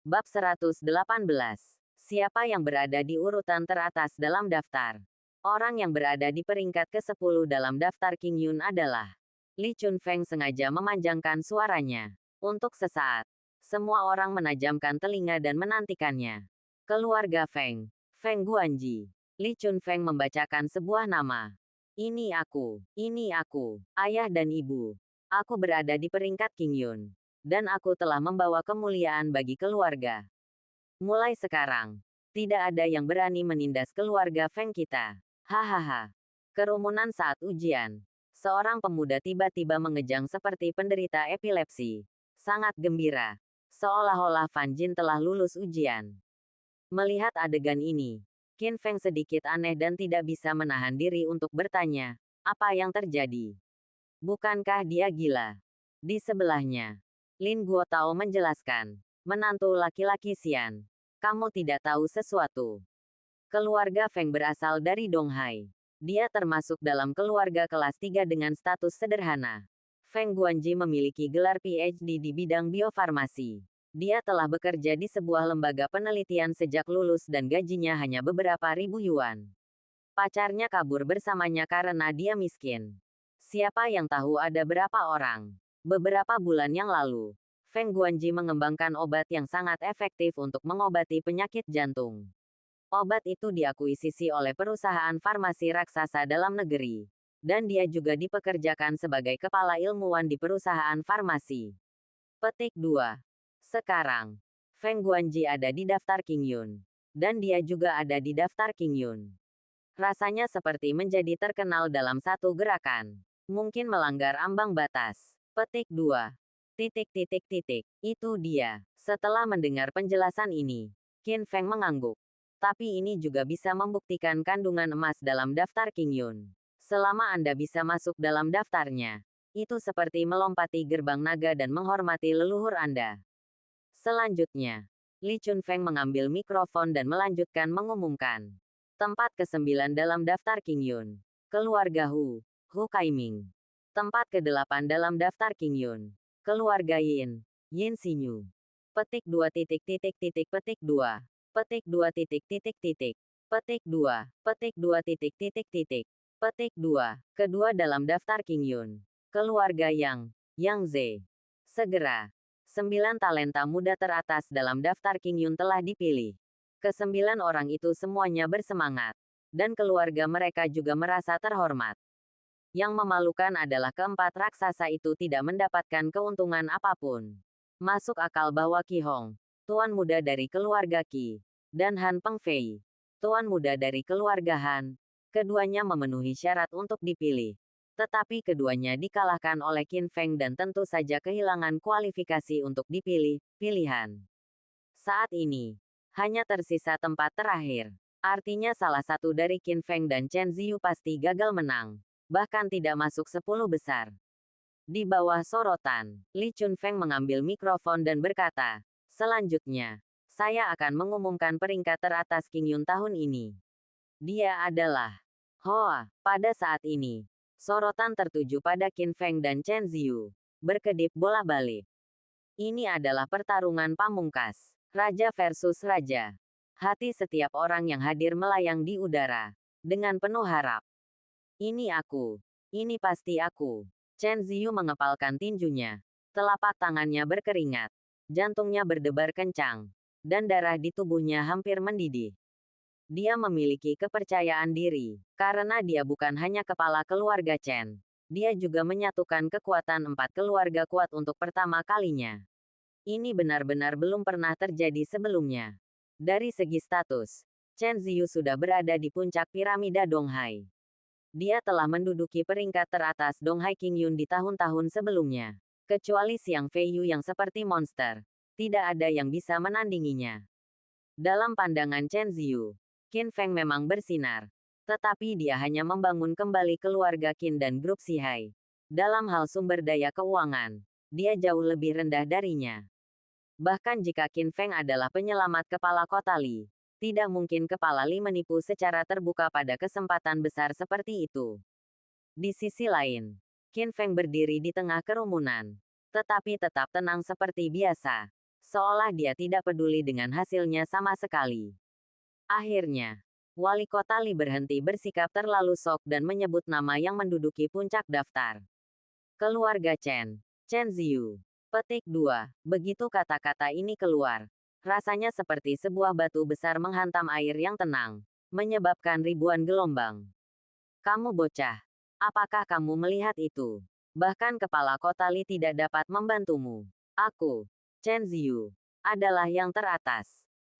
Bab 118. Siapa yang berada di urutan teratas dalam daftar? Orang yang berada di peringkat ke-10 dalam daftar King Yun adalah Li Chunfeng. Sengaja memanjangkan suaranya. Untuk sesaat, semua orang menajamkan telinga dan menantikannya. Keluarga Feng. Feng Guanji. Li Chunfeng membacakan sebuah nama. Ini aku, ayah dan ibu. Aku berada di peringkat King Yun. Dan aku telah membawa kemuliaan bagi keluarga. Mulai sekarang, tidak ada yang berani menindas keluarga Feng kita. Hahaha. Kerumunan saat ujian. Seorang pemuda tiba-tiba mengejang seperti penderita epilepsi. Sangat gembira. Seolah-olah Fan Jin telah lulus ujian. Melihat adegan ini, Qin Feng sedikit aneh dan tidak bisa menahan diri untuk bertanya, apa yang terjadi? Bukankah dia gila? Di sebelahnya, Lin Guotao menjelaskan, menantu laki-laki Xian. Kamu tidak tahu sesuatu. Keluarga Feng berasal dari Donghai. Dia termasuk dalam keluarga kelas 3 dengan status sederhana. Feng Guanji memiliki gelar PhD di bidang biofarmasi. Dia telah bekerja di sebuah lembaga penelitian sejak lulus dan gajinya hanya beberapa ribu yuan. Pacarnya kabur bersamanya karena dia miskin. Siapa yang tahu ada berapa orang? Beberapa bulan yang lalu, Feng Guanji mengembangkan obat yang sangat efektif untuk mengobati penyakit jantung. Obat itu diakuisisi oleh perusahaan farmasi raksasa dalam negeri. Dan dia juga dipekerjakan sebagai kepala ilmuwan di perusahaan farmasi. Petik 2. Sekarang, Feng Guanji ada di daftar King Yun. Dan dia juga ada di daftar King Yun. Rasanya seperti menjadi terkenal dalam satu gerakan. Mungkin melanggar ambang batas. Petik 2. Itu dia. Setelah mendengar penjelasan ini, Qin Feng mengangguk. Tapi ini juga bisa membuktikan kandungan emas dalam daftar King Yun. Selama Anda bisa masuk dalam daftarnya, itu seperti melompati gerbang naga dan menghormati leluhur Anda. Selanjutnya, Li Chunfeng mengambil mikrofon dan melanjutkan mengumumkan. Tempat ke-9 dalam daftar King Yun. Keluarga Hu Kaiming. Tempat ke-8 dalam daftar King Yun. Keluarga Yin Xinyu. Petik 2. Petik 2. Petik 2. Petik 2. Petik 2. Petik 2. Kedua dalam daftar King Yun. Keluarga Yang Ze. Segera, 9 talenta muda teratas dalam daftar King Yun telah dipilih. Ke-9 orang itu semuanya bersemangat. Dan keluarga mereka juga merasa terhormat. Yang memalukan adalah keempat raksasa itu tidak mendapatkan keuntungan apapun. Masuk akal bahwa Qi Hong, tuan muda dari keluarga Qi, dan Han Pengfei, tuan muda dari keluarga Han, keduanya memenuhi syarat untuk dipilih. Tetapi keduanya dikalahkan oleh Qin Feng dan tentu saja kehilangan kualifikasi untuk dipilih, pilihan. Saat ini, hanya tersisa tempat terakhir. Artinya salah satu dari Qin Feng dan Chen Ziyu pasti gagal menang. Bahkan tidak masuk 10 besar. Di bawah sorotan, Li Chunfeng mengambil mikrofon dan berkata, selanjutnya, saya akan mengumumkan peringkat teratas King Yun tahun ini. Dia adalah Hoa. Pada saat ini, sorotan tertuju pada Qin Feng dan Chen Ziyu. Berkedip bola-balik. Ini adalah pertarungan pamungkas. Raja versus raja. Hati setiap orang yang hadir melayang di udara. Dengan penuh harap. Ini aku. Ini pasti aku. Chen Ziyu mengepalkan tinjunya. Telapak tangannya berkeringat. Jantungnya berdebar kencang. Dan darah di tubuhnya hampir mendidih. Dia memiliki kepercayaan diri. Karena dia bukan hanya kepala keluarga Chen. Dia juga menyatukan kekuatan 4 keluarga kuat untuk pertama kalinya. Ini benar-benar belum pernah terjadi sebelumnya. Dari segi status, Chen Ziyu sudah berada di puncak piramida Donghai. Dia telah menduduki peringkat teratas Donghai King Yun di tahun-tahun sebelumnya. Kecuali Xiang Feiyu yang seperti monster. Tidak ada yang bisa menandinginya. Dalam pandangan Chen Ziyu, Qin Feng memang bersinar. Tetapi dia hanya membangun kembali keluarga Qin dan grup Xihai. Dalam hal sumber daya keuangan, dia jauh lebih rendah darinya. Bahkan jika Qin Feng adalah penyelamat kepala kota Li, tidak mungkin kepala Li menipu secara terbuka pada kesempatan besar seperti itu. Di sisi lain, Qin Feng berdiri di tengah kerumunan. Tetapi tetap tenang seperti biasa. seolah dia tidak peduli dengan hasilnya sama sekali. Akhirnya, wali kota Li berhenti bersikap terlalu shock dan menyebut nama yang menduduki puncak daftar. Keluarga Chen. Chen Ziyu. Petik 2. Begitu kata-kata ini keluar, rasanya seperti sebuah batu besar menghantam air yang tenang, menyebabkan ribuan gelombang. Kamu bocah. Apakah kamu melihat itu? Bahkan kepala kota Li tidak dapat membantumu. Aku, Chen Ziyu, adalah yang teratas.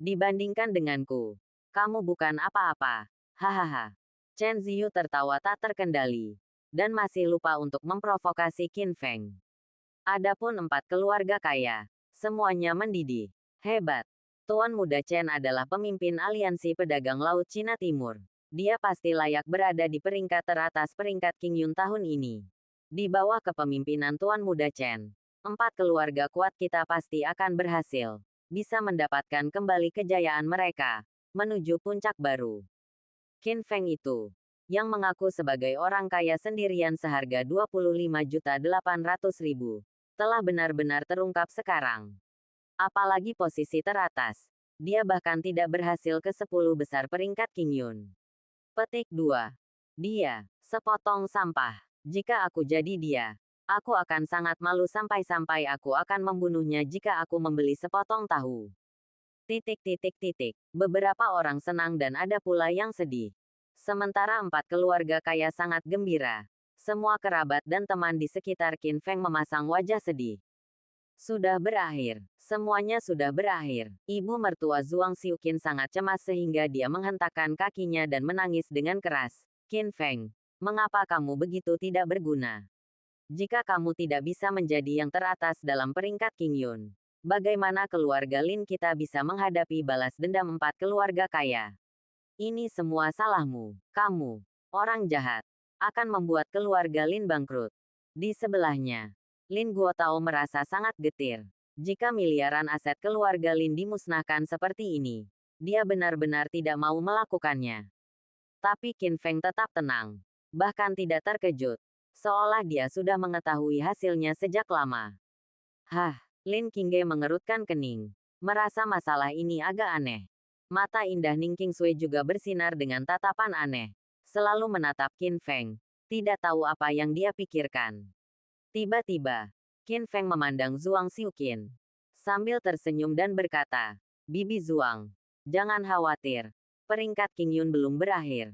Dibandingkan denganku, kamu bukan apa-apa. Hahaha. Chen Ziyu tertawa tak terkendali, dan masih lupa untuk memprovokasi Qin Feng. Adapun 4 keluarga kaya, semuanya mendidih. Hebat. Tuan Muda Chen adalah pemimpin aliansi pedagang Laut Cina Timur. Dia pasti layak berada di peringkat teratas peringkat Qingyun tahun ini. Di bawah kepemimpinan Tuan Muda Chen, 4 keluarga kuat kita pasti akan berhasil. Bisa mendapatkan kembali kejayaan mereka, menuju puncak baru. Qin Feng itu, yang mengaku sebagai orang kaya sendirian seharga 25.800.000, telah benar-benar terungkap sekarang. Apalagi posisi teratas, dia bahkan tidak berhasil ke 10 besar peringkat Qingyun. Petik 2. Dia, sepotong sampah. Jika aku jadi dia, aku akan sangat malu sampai-sampai aku akan membunuhnya jika aku membeli sepotong tahu. Beberapa orang senang dan ada pula yang sedih. Sementara 4 keluarga kaya sangat gembira. Semua kerabat dan teman di sekitar Qin Feng memasang wajah sedih. Sudah berakhir. Semuanya sudah berakhir. Ibu mertua Zhuang Xiuqin sangat cemas sehingga dia menghentakkan kakinya dan menangis dengan keras. Qin Feng, mengapa kamu begitu tidak berguna? Jika kamu tidak bisa menjadi yang teratas dalam peringkat Qingyun, bagaimana keluarga Lin kita bisa menghadapi balas dendam 4 keluarga kaya? Ini semua salahmu. Kamu, orang jahat, akan membuat keluarga Lin bangkrut. Di sebelahnya, Lin Guotao merasa sangat getir. Jika miliaran aset keluarga Lin dimusnahkan seperti ini, dia benar-benar tidak mau melakukannya. Tapi Qin Feng tetap tenang, bahkan tidak terkejut, seolah dia sudah mengetahui hasilnya sejak lama. Lin Qingge mengerutkan kening, merasa masalah ini agak aneh. Mata indah Ning Qingsui juga bersinar dengan tatapan aneh, selalu menatap Qin Feng, tidak tahu apa yang dia pikirkan. Tiba-tiba, Qin Feng memandang Zhuang Xiuqin, sambil tersenyum dan berkata, Bibi Zhuang, jangan khawatir, peringkat Qingyun belum berakhir.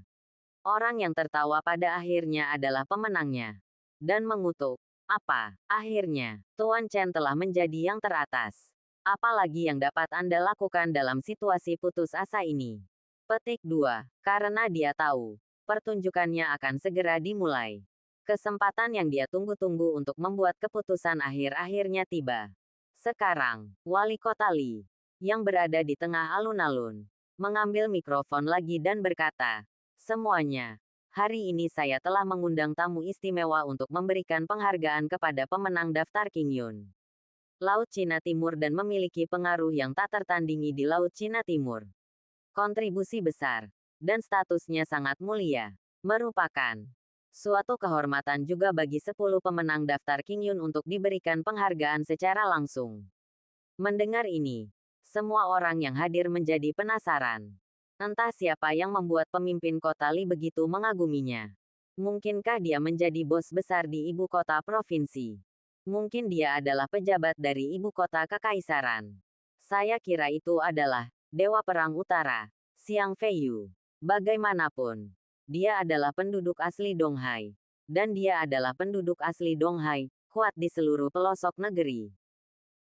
Orang yang tertawa pada akhirnya adalah pemenangnya. Dan mengutuk, apa, akhirnya, Tuan Chen telah menjadi yang teratas. Apalagi yang dapat Anda lakukan dalam situasi putus asa ini? Petik 2. Karena dia tahu, pertunjukannya akan segera dimulai. Kesempatan yang dia tunggu-tunggu untuk membuat keputusan akhir-akhirnya tiba. Sekarang, Wali Kota Li, yang berada di tengah alun-alun, mengambil mikrofon lagi dan berkata, semuanya, hari ini saya telah mengundang tamu istimewa untuk memberikan penghargaan kepada pemenang daftar Qingyun Laut Cina Timur dan memiliki pengaruh yang tak tertandingi di Laut Cina Timur. Kontribusi besar, dan statusnya sangat mulia, merupakan suatu kehormatan juga bagi 10 pemenang daftar Qingyun untuk diberikan penghargaan secara langsung. Mendengar ini, semua orang yang hadir menjadi penasaran. Entah siapa yang membuat pemimpin kota Li begitu mengaguminya. Mungkinkah dia menjadi bos besar di ibu kota provinsi? Mungkin dia adalah pejabat dari ibu kota kekaisaran. Saya kira itu adalah Dewa Perang Utara, Xiang Feiyu. Bagaimanapun, dia adalah penduduk asli Donghai. Dan dia adalah penduduk asli Donghai, kuat di seluruh pelosok negeri.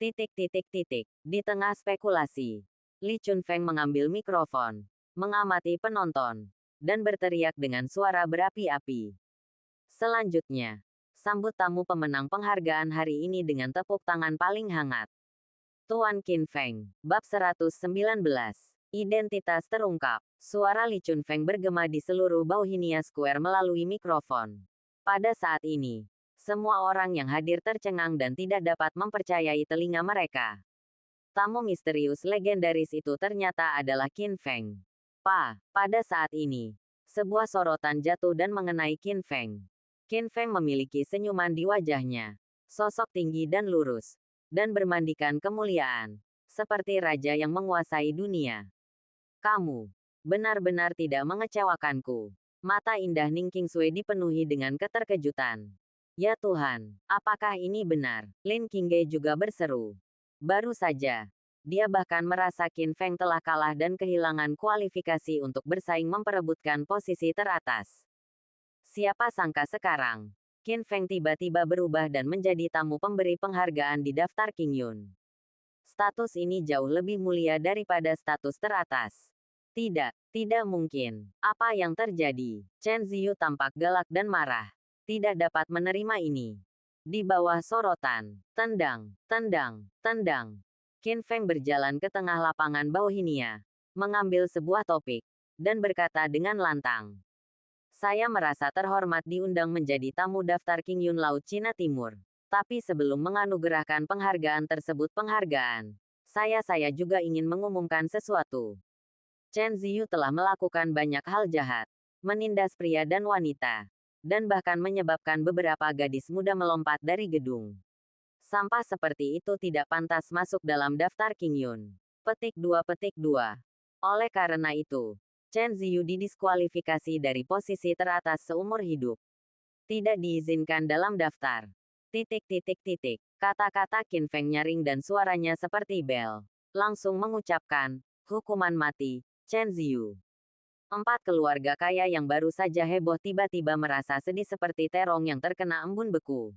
Di tengah spekulasi, Li Chunfeng mengambil mikrofon, mengamati penonton, dan berteriak dengan suara berapi-api. Selanjutnya, sambut tamu pemenang penghargaan hari ini dengan tepuk tangan paling hangat. Tuan Qin Feng, Bab 119. Identitas terungkap. Suara Li Chunfeng bergema di seluruh Bauhinia Square melalui mikrofon. Pada saat ini, semua orang yang hadir tercengang dan tidak dapat mempercayai telinga mereka. Tamu misterius legendaris itu ternyata adalah Qin Feng. Pada saat ini, sebuah sorotan jatuh dan mengenai Qin Feng. Qin Feng memiliki senyuman di wajahnya, sosok tinggi dan lurus, dan bermandikan kemuliaan. seperti raja yang menguasai dunia. Kamu benar-benar tidak mengecewakanku. Mata indah Ning Qingsui dipenuhi dengan keterkejutan. Ya Tuhan, apakah ini benar? Lin Qingge juga berseru. Baru saja, dia bahkan merasa Qin Feng telah kalah dan kehilangan kualifikasi untuk bersaing memperebutkan posisi teratas. Siapa sangka sekarang, Qin Feng tiba-tiba berubah dan menjadi tamu pemberi penghargaan di daftar King Yun. Status ini jauh lebih mulia daripada status teratas. Tidak mungkin. Apa yang terjadi? Chen Ziyu tampak galak dan marah. Tidak dapat menerima ini. Di bawah sorotan, tendang. Qin Feng berjalan ke tengah lapangan Bauhinia, mengambil sebuah topik, dan berkata dengan lantang. Saya merasa terhormat diundang menjadi tamu daftar King Yun Laut Cina Timur. Tapi sebelum menganugerahkan penghargaan tersebut saya juga ingin mengumumkan sesuatu. Chen Ziyu telah melakukan banyak hal jahat, menindas pria dan wanita, dan bahkan menyebabkan beberapa gadis muda melompat dari gedung. Sampah seperti itu tidak pantas masuk dalam daftar King Yun. Petik 2. Oleh karena itu, Chen Ziyu didiskualifikasi dari posisi teratas seumur hidup. Tidak diizinkan dalam daftar. Kata-kata Qin Feng nyaring dan suaranya seperti bel. Langsung mengucapkan, hukuman mati. Chen Ziyu. 4 keluarga kaya yang baru saja heboh tiba-tiba merasa sedih seperti terong yang terkena embun beku.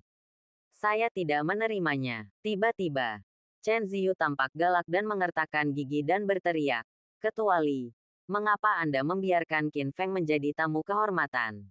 Saya tidak menerimanya. Tiba-tiba, Chen Ziyu tampak galak dan mengertakkan gigi dan berteriak. Ketua Li, mengapa Anda membiarkan Qin Feng menjadi tamu kehormatan?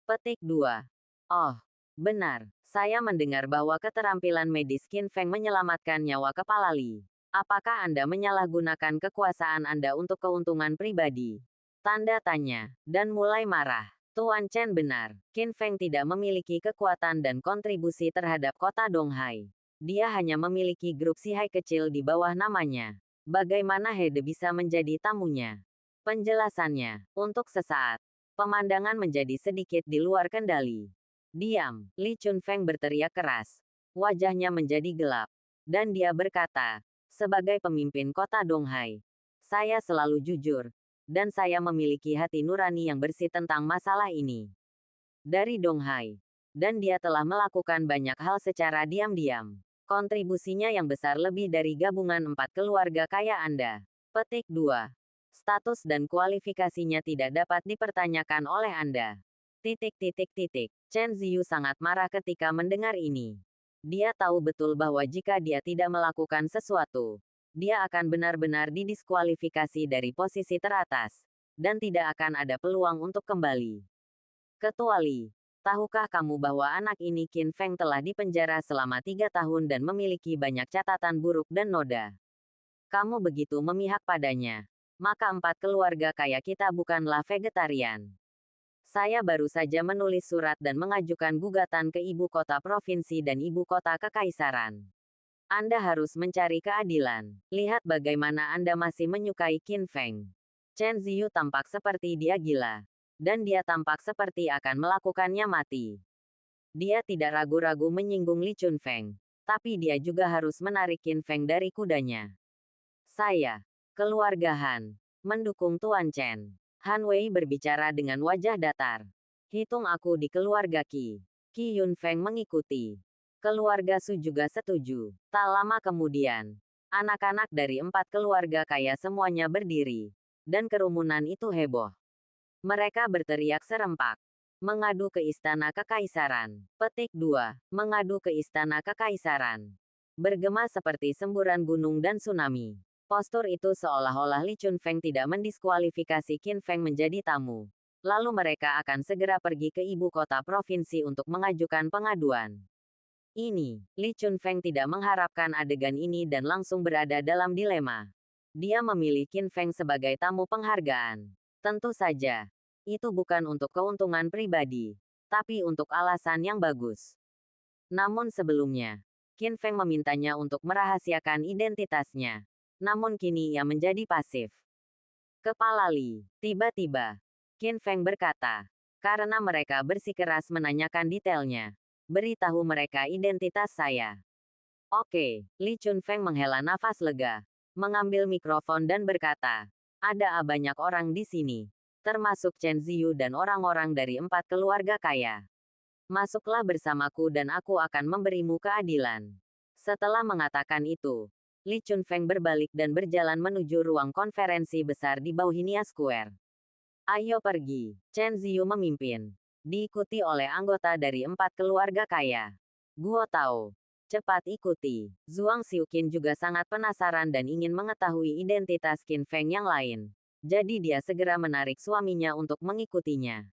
Petik 2. Oh, benar. Saya mendengar bahwa keterampilan medis Qin Feng menyelamatkan nyawa Kepala Li. Apakah Anda menyalahgunakan kekuasaan Anda untuk keuntungan pribadi? Tanda tanya, dan mulai marah. Tuan Chen benar, Qin Feng tidak memiliki kekuatan dan kontribusi terhadap kota Donghai. Dia hanya memiliki grup Sihai kecil di bawah namanya. Bagaimana Hede bisa menjadi tamunya? Penjelasannya, untuk sesaat, pemandangan menjadi sedikit di luar kendali. Diam, Li Chunfeng berteriak keras. Wajahnya menjadi gelap. Dan dia berkata, sebagai pemimpin kota Donghai, saya selalu jujur, dan saya memiliki hati nurani yang bersih tentang masalah ini. Dari Donghai, dan dia telah melakukan banyak hal secara diam-diam. Kontribusinya yang besar lebih dari gabungan 4 keluarga kaya Anda. Petik 2. Status dan kualifikasinya tidak dapat dipertanyakan oleh Anda. Chen Ziyu sangat marah ketika mendengar ini. Dia tahu betul bahwa jika dia tidak melakukan sesuatu, dia akan benar-benar didiskualifikasi dari posisi teratas, dan tidak akan ada peluang untuk kembali. Ketua Li, tahukah kamu bahwa anak ini Qin Feng telah dipenjara selama 3 tahun dan memiliki banyak catatan buruk dan noda? Kamu begitu memihak padanya. Maka 4 keluarga kaya kita bukanlah vegetarian. Saya baru saja menulis surat dan mengajukan gugatan ke ibu kota provinsi dan ibu kota kekaisaran. Anda harus mencari keadilan. Lihat bagaimana Anda masih menyukai Qin Feng. Chen Ziyu tampak seperti dia gila. Dan dia tampak seperti akan melakukannya mati. Dia tidak ragu-ragu menyinggung Li Chunfeng. Tapi dia juga harus menarik Qin Feng dari kudanya. Saya, keluarga Han, mendukung Tuan Chen. Han Wei berbicara dengan wajah datar. Hitung aku di keluarga Qi. Qi Yunfeng mengikuti. Keluarga Su juga setuju. Tak lama kemudian, anak-anak dari 4 keluarga kaya semuanya berdiri. Dan kerumunan itu heboh. Mereka berteriak serempak. Mengadu ke istana kekaisaran. Petik 2. Mengadu ke istana kekaisaran. Bergema seperti semburan gunung dan tsunami. Postur itu seolah-olah Li Chunfeng tidak mendiskualifikasi Qin Feng menjadi tamu. Lalu mereka akan segera pergi ke ibu kota provinsi untuk mengajukan pengaduan. Li Chunfeng tidak mengharapkan adegan ini dan langsung berada dalam dilema. Dia memilih Qin Feng sebagai tamu penghargaan. Tentu saja, itu bukan untuk keuntungan pribadi, tapi untuk alasan yang bagus. Namun sebelumnya, Qin Feng memintanya untuk merahasiakan identitasnya. Namun kini ia menjadi pasif. Kepala Li, tiba-tiba, Qin Feng berkata, karena mereka bersikeras menanyakan detailnya. Beritahu mereka identitas saya. Oke, Li Chunfeng menghela nafas lega. mengambil mikrofon dan berkata, ada banyak orang di sini, termasuk Chen Ziyu dan orang-orang dari 4 keluarga kaya. Masuklah bersamaku dan aku akan memberimu keadilan. Setelah mengatakan itu, Li Chunfeng berbalik dan berjalan menuju ruang konferensi besar di Bauhinia Square. Ayo pergi, Chen Ziyu memimpin. Diikuti oleh anggota dari 4 keluarga kaya. Guo Tao, cepat ikuti. Zhuang Xiuqin juga sangat penasaran dan ingin mengetahui identitas Qin Feng yang lain. Jadi dia segera menarik suaminya untuk mengikutinya.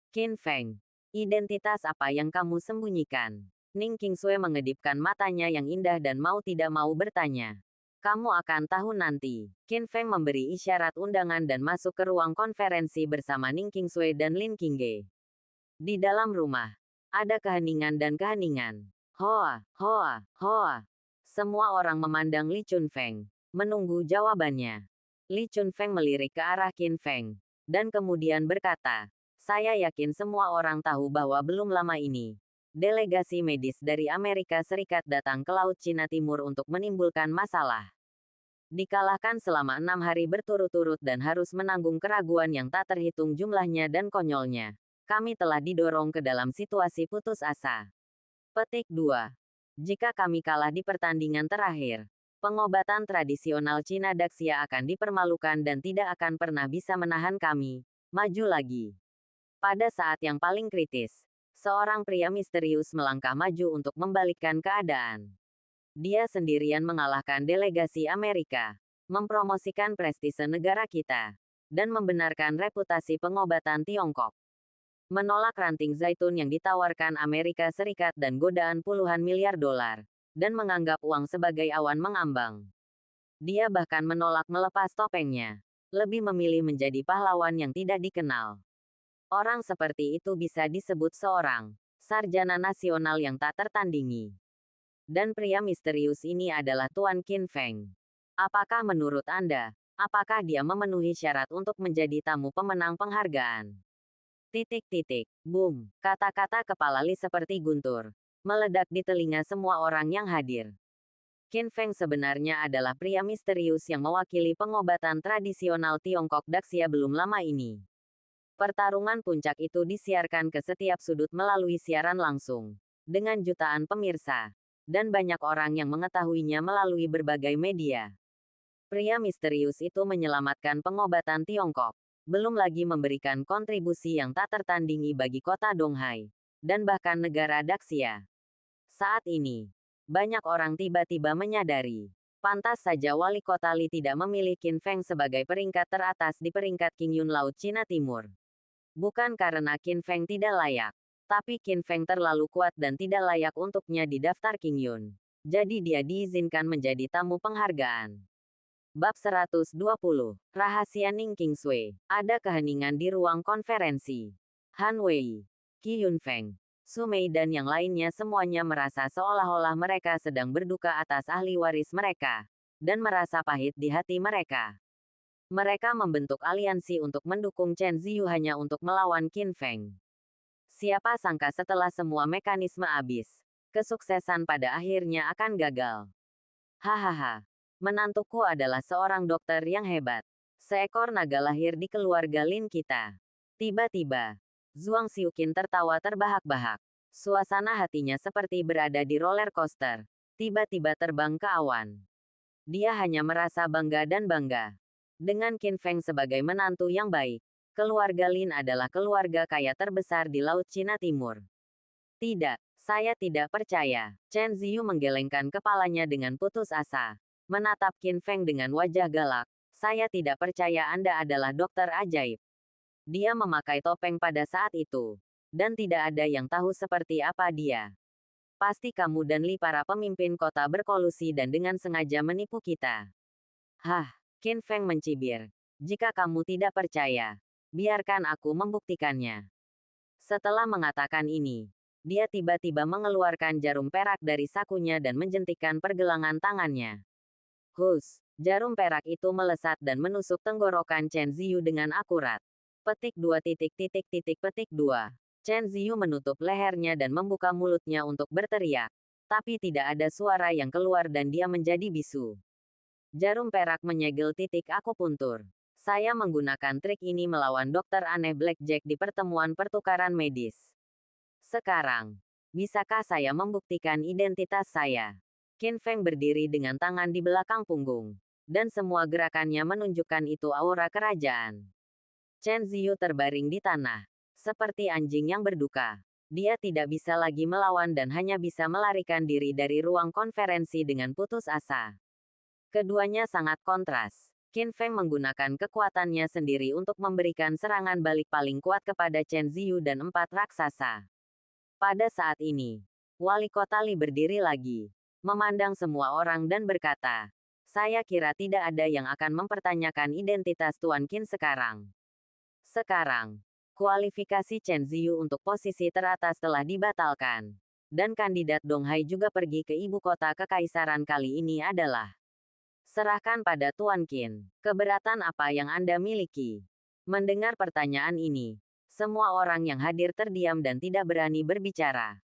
Qin Feng, identitas apa yang kamu sembunyikan? Ning Qingsui mengedipkan matanya yang indah dan mau tidak mau bertanya. Kamu akan tahu nanti. Qin Feng memberi isyarat undangan dan masuk ke ruang konferensi bersama Ning Qingsui dan Lin Qingge. Di dalam rumah, ada keheningan dan keheningan. Hoa, hoa, hoa. Semua orang memandang Li Chunfeng, menunggu jawabannya. Li Chunfeng melirik ke arah Qin Feng, dan kemudian berkata, saya yakin semua orang tahu bahwa belum lama ini, delegasi medis dari Amerika Serikat datang ke Laut Cina Timur untuk menimbulkan masalah. Dikalahkan selama 6 hari berturut-turut dan harus menanggung keraguan yang tak terhitung jumlahnya dan konyolnya. Kami telah didorong ke dalam situasi putus asa. Petik 2. Jika kami kalah di pertandingan terakhir, pengobatan tradisional Cina Daxia akan dipermalukan dan tidak akan pernah bisa menahan kami. Maju lagi. Pada saat yang paling kritis, seorang pria misterius melangkah maju untuk membalikkan keadaan. Dia sendirian mengalahkan delegasi Amerika, mempromosikan prestise negara kita, dan membenarkan reputasi pengobatan Tiongkok. Menolak ranting zaitun yang ditawarkan Amerika Serikat dan godaan puluhan miliar dolar, dan menganggap uang sebagai awan mengambang. Dia bahkan menolak melepas topengnya, lebih memilih menjadi pahlawan yang tidak dikenal. Orang seperti itu bisa disebut seorang sarjana nasional yang tak tertandingi. Dan pria misterius ini adalah Tuan Qin Feng. Apakah menurut Anda, apakah dia memenuhi syarat untuk menjadi tamu pemenang penghargaan? Boom, kata-kata kepala Li seperti guntur, meledak di telinga semua orang yang hadir. Qin Feng sebenarnya adalah pria misterius yang mewakili pengobatan tradisional Tiongkok Daxia belum lama ini. Pertarungan puncak itu disiarkan ke setiap sudut melalui siaran langsung, dengan jutaan pemirsa, dan banyak orang yang mengetahuinya melalui berbagai media. Pria misterius itu menyelamatkan pengobatan Tiongkok, belum lagi memberikan kontribusi yang tak tertandingi bagi kota Donghai, dan bahkan negara Daxia. Saat ini, banyak orang tiba-tiba menyadari, pantas saja wali kota Li tidak memilih Qin Feng sebagai peringkat teratas di peringkat Qingyun Laut Cina Timur. Bukan karena Qin Feng tidak layak, tapi Qin Feng terlalu kuat dan tidak layak untuknya di daftar Qingyun. Jadi dia diizinkan menjadi tamu penghargaan. Bab 120. Rahasia Ning Qingsui. Ada keheningan di ruang konferensi. Han Wei, Qi Yunfeng, Su Mei dan yang lainnya semuanya merasa seolah-olah mereka sedang berduka atas ahli waris mereka, dan merasa pahit di hati mereka. Mereka membentuk aliansi untuk mendukung Chen Ziyu hanya untuk melawan Qin Feng. Siapa sangka setelah semua mekanisme habis, kesuksesan pada akhirnya akan gagal. Hahaha, menantuku adalah seorang dokter yang hebat. Seekor naga lahir di keluarga Lin kita. Tiba-tiba, Zhuang Xiuqin tertawa terbahak-bahak. Suasana hatinya seperti berada di roller coaster. Tiba-tiba terbang ke awan. Dia hanya merasa bangga dan bangga. Dengan Qin Feng sebagai menantu yang baik, keluarga Lin adalah keluarga kaya terbesar di Laut Cina Timur. Tidak, saya tidak percaya. Chen Ziyu menggelengkan kepalanya dengan putus asa, menatap Qin Feng dengan wajah galak. Saya tidak percaya Anda adalah dokter ajaib. Dia memakai topeng pada saat itu, dan tidak ada yang tahu seperti apa dia. Pasti kamu dan Li para pemimpin kota berkolusi dan dengan sengaja menipu kita. Hah. Qin Feng mencibir. Jika kamu tidak percaya, biarkan aku membuktikannya. Setelah mengatakan ini, dia tiba-tiba mengeluarkan jarum perak dari sakunya dan menjentikkan pergelangan tangannya. Hus, jarum perak itu melesat dan menusuk tenggorokan Chen Ziyu dengan akurat. Petik 2. Petik 2. Chen Ziyu menutup lehernya dan membuka mulutnya untuk berteriak. Tapi tidak ada suara yang keluar dan dia menjadi bisu. Jarum perak menyegel titik akupuntur. Saya menggunakan trik ini melawan dokter aneh Blackjack di pertemuan pertukaran medis. Sekarang, bisakah saya membuktikan identitas saya? Qin Feng berdiri dengan tangan di belakang punggung. Dan semua gerakannya menunjukkan itu aura kerajaan. Chen Ziyu terbaring di tanah. Seperti anjing yang berduka. Dia tidak bisa lagi melawan dan hanya bisa melarikan diri dari ruang konferensi dengan putus asa. Keduanya sangat kontras. Qin Feng menggunakan kekuatannya sendiri untuk memberikan serangan balik paling kuat kepada Chen Ziyu dan 4 raksasa. Pada saat ini, Wali Kota Li berdiri lagi, memandang semua orang dan berkata, "Saya kira tidak ada yang akan mempertanyakan identitas Tuan Qin sekarang." Sekarang, kualifikasi Chen Ziyu untuk posisi teratas telah dibatalkan. Dan kandidat Dong Hai juga pergi ke ibu kota kekaisaran kali ini adalah serahkan pada Tuan Qin. Keberatan apa yang Anda miliki? Mendengar pertanyaan ini, semua orang yang hadir terdiam dan tidak berani berbicara.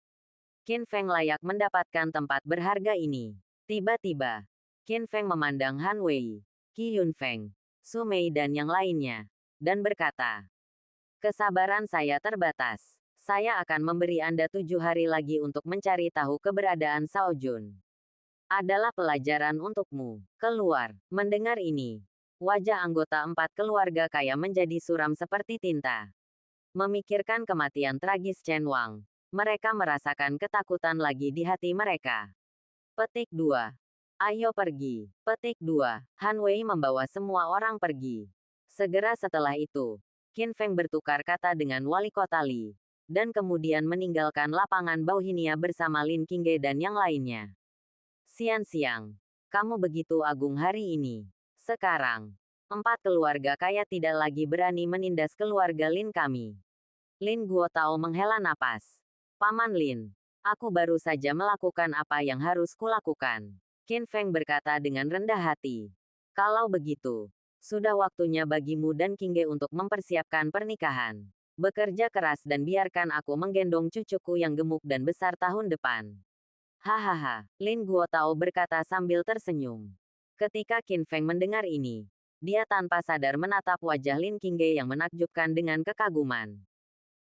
Qin Feng layak mendapatkan tempat berharga ini. Tiba-tiba, Qin Feng memandang Han Wei, Qi Yunfeng, Su Mei dan yang lainnya, dan berkata, "Kesabaran saya terbatas. Saya akan memberi Anda 7 hari lagi untuk mencari tahu keberadaan Shao Jun. Adalah pelajaran untukmu. Keluar." Mendengar ini, wajah anggota 4 keluarga kaya menjadi suram seperti tinta. Memikirkan kematian tragis Chen Wang, mereka merasakan ketakutan lagi di hati mereka. Petik 2. Ayo pergi. Petik 2. Han Wei membawa semua orang pergi. Segera setelah itu, Qin Feng bertukar kata dengan Wali Kota Li, dan kemudian meninggalkan lapangan Bauhinia bersama Lin Qingge dan yang lainnya. Siang-siang, kamu begitu agung hari ini. Sekarang, 4 keluarga kaya tidak lagi berani menindas keluarga Lin kami. Lin Guotao menghela napas. Paman Lin, aku baru saja melakukan apa yang harus kulakukan. Qin Feng berkata dengan rendah hati. Kalau begitu, sudah waktunya bagimu dan Qingge untuk mempersiapkan pernikahan. Bekerja keras dan biarkan aku menggendong cucuku yang gemuk dan besar tahun depan. Hahaha, Lin Guotao berkata sambil tersenyum. Ketika Qin Feng mendengar ini, dia tanpa sadar menatap wajah Lin Qingge yang menakjubkan dengan kekaguman.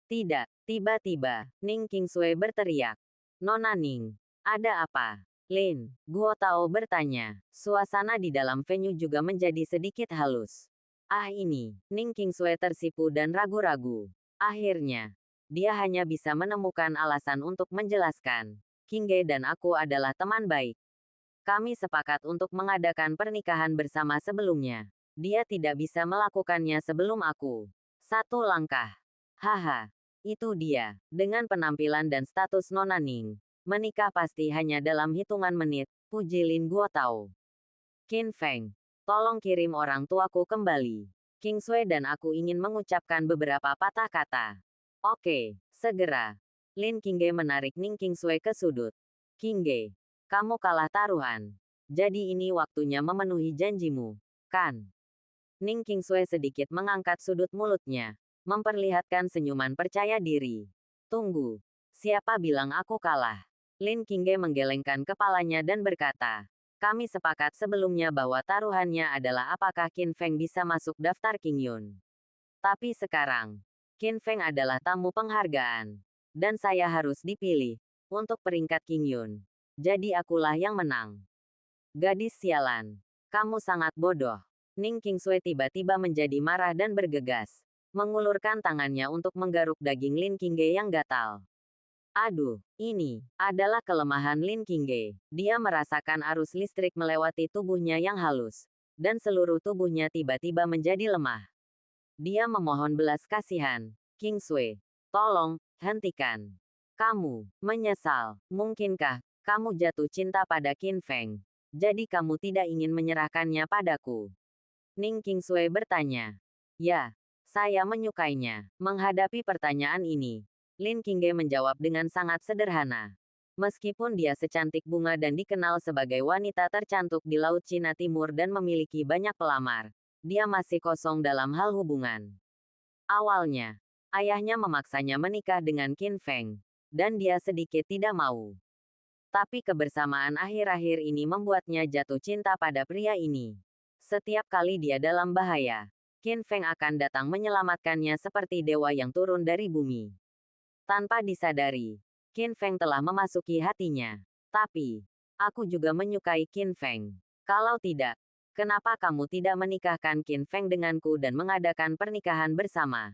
Tidak, tiba-tiba, Ning Qingsui berteriak. "Nona Ning, ada apa?" Lin Guotao bertanya. Suasana di dalam venue juga menjadi sedikit halus. Ini, Ning Qingsui tersipu dan ragu-ragu. Akhirnya, dia hanya bisa menemukan alasan untuk menjelaskan. Qingge dan aku adalah teman baik. Kami sepakat untuk mengadakan pernikahan bersama sebelumnya. Dia tidak bisa melakukannya sebelum aku. 1 langkah. Haha. Itu dia. Dengan penampilan dan status Nona Ning, menikah pasti hanya dalam hitungan menit, puji Lin Guotao. Qin Feng, tolong kirim orang tuaku kembali. Qingsui dan aku ingin mengucapkan beberapa patah kata. Oke, segera. Lin Qingge menarik Ning Qingsui ke sudut. Qingge, kamu kalah taruhan. Jadi ini waktunya memenuhi janjimu, kan? Ning Qingsui sedikit mengangkat sudut mulutnya, memperlihatkan senyuman percaya diri. Tunggu, siapa bilang aku kalah? Lin Qingge menggelengkan kepalanya dan berkata, kami sepakat sebelumnya bahwa taruhannya adalah apakah Qin Feng bisa masuk daftar King Yun. Tapi sekarang, Qin Feng adalah tamu penghargaan. Dan saya harus dipilih untuk peringkat King Yun. Jadi akulah yang menang. Gadis sialan, kamu sangat bodoh. Ning Qingsui tiba-tiba menjadi marah dan bergegas, mengulurkan tangannya untuk menggaruk daging Lin Qingge yang gatal. Aduh, ini adalah kelemahan Lin Qingge. Dia merasakan arus listrik melewati tubuhnya yang halus, dan seluruh tubuhnya tiba-tiba menjadi lemah. Dia memohon belas kasihan. Qingsui, tolong, hentikan. Kamu menyesal. Mungkinkah kamu jatuh cinta pada Qin Feng? Jadi kamu tidak ingin menyerahkannya padaku? Ning Qingsui bertanya. Ya, saya menyukainya. Menghadapi pertanyaan ini, Lin Qingge menjawab dengan sangat sederhana. Meskipun dia secantik bunga dan dikenal sebagai wanita tercantik di Laut Cina Timur dan memiliki banyak pelamar, dia masih kosong dalam hal hubungan. Awalnya, ayahnya memaksanya menikah dengan Qin Feng, dan dia sedikit tidak mau. Tapi kebersamaan akhir-akhir ini membuatnya jatuh cinta pada pria ini. Setiap kali dia dalam bahaya, Qin Feng akan datang menyelamatkannya seperti dewa yang turun dari bumi. Tanpa disadari, Qin Feng telah memasuki hatinya. Tapi, aku juga menyukai Qin Feng. Kalau tidak, kenapa kamu tidak menikahkan Qin Feng denganku dan mengadakan pernikahan bersama?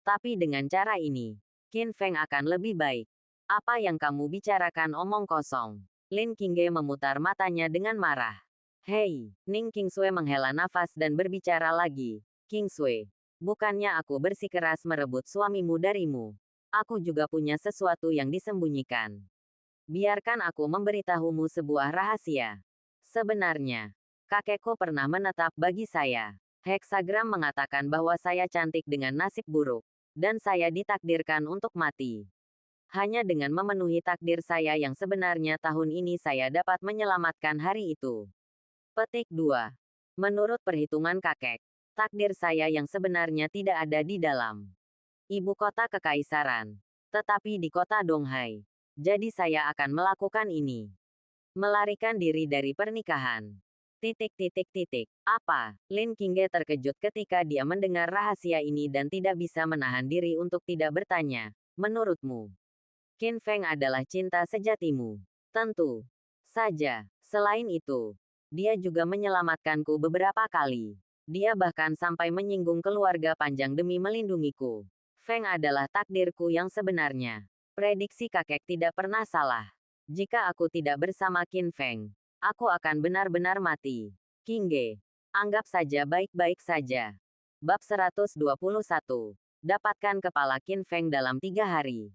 Tapi dengan cara ini, Qin Feng akan lebih baik. Apa yang kamu bicarakan omong kosong. Lin Qingge memutar matanya dengan marah. Hei, Ning Qingsui menghela nafas dan berbicara lagi. Qingsui, bukannya aku bersikeras merebut suamimu darimu. Aku juga punya sesuatu yang disembunyikan. Biarkan aku memberitahumu sebuah rahasia. Sebenarnya, kakekku pernah menetap bagi saya. Heksagram mengatakan bahwa saya cantik dengan nasib buruk, dan saya ditakdirkan untuk mati. Hanya dengan memenuhi takdir saya yang sebenarnya tahun ini saya dapat menyelamatkan hari itu. Petik 2. Menurut perhitungan kakek, takdir saya yang sebenarnya tidak ada di dalam ibu kota kekaisaran, tetapi di kota Donghai. Jadi saya akan melakukan ini. Melarikan diri dari pernikahan. Apa? Lin Qingge terkejut ketika dia mendengar rahasia ini dan tidak bisa menahan diri untuk tidak bertanya. Menurutmu, Qin Feng adalah cinta sejatimu? Tentu saja. Selain itu, dia juga menyelamatkanku beberapa kali. Dia bahkan sampai menyinggung keluarga panjang demi melindungiku. Feng adalah takdirku yang sebenarnya. Prediksi kakek tidak pernah salah. Jika aku tidak bersama Qin Feng, aku akan benar-benar mati. Qingge, anggap saja baik-baik saja. Bab 121. Dapatkan kepala Qin Feng dalam 3 hari.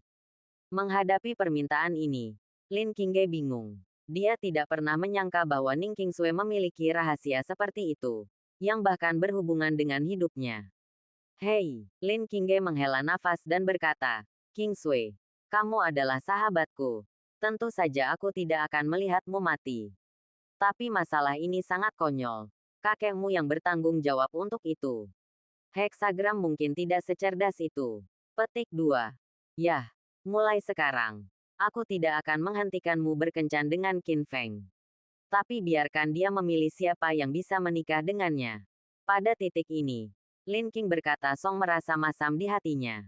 Menghadapi permintaan ini, Lin Qingge bingung. Dia tidak pernah menyangka bahwa Ning Qingsui memiliki rahasia seperti itu, yang bahkan berhubungan dengan hidupnya. Hei, Lin Qingge menghela nafas dan berkata, Qingsui, kamu adalah sahabatku. Tentu saja aku tidak akan melihatmu mati. Tapi masalah ini sangat konyol. Kakekmu yang bertanggung jawab untuk itu. Heksagram mungkin tidak secerdas itu. Petik 2. Yah, mulai sekarang, aku tidak akan menghentikanmu berkencan dengan Qin Feng. Tapi biarkan dia memilih siapa yang bisa menikah dengannya. Pada titik ini, Lin Qing berkata Song merasa masam di hatinya.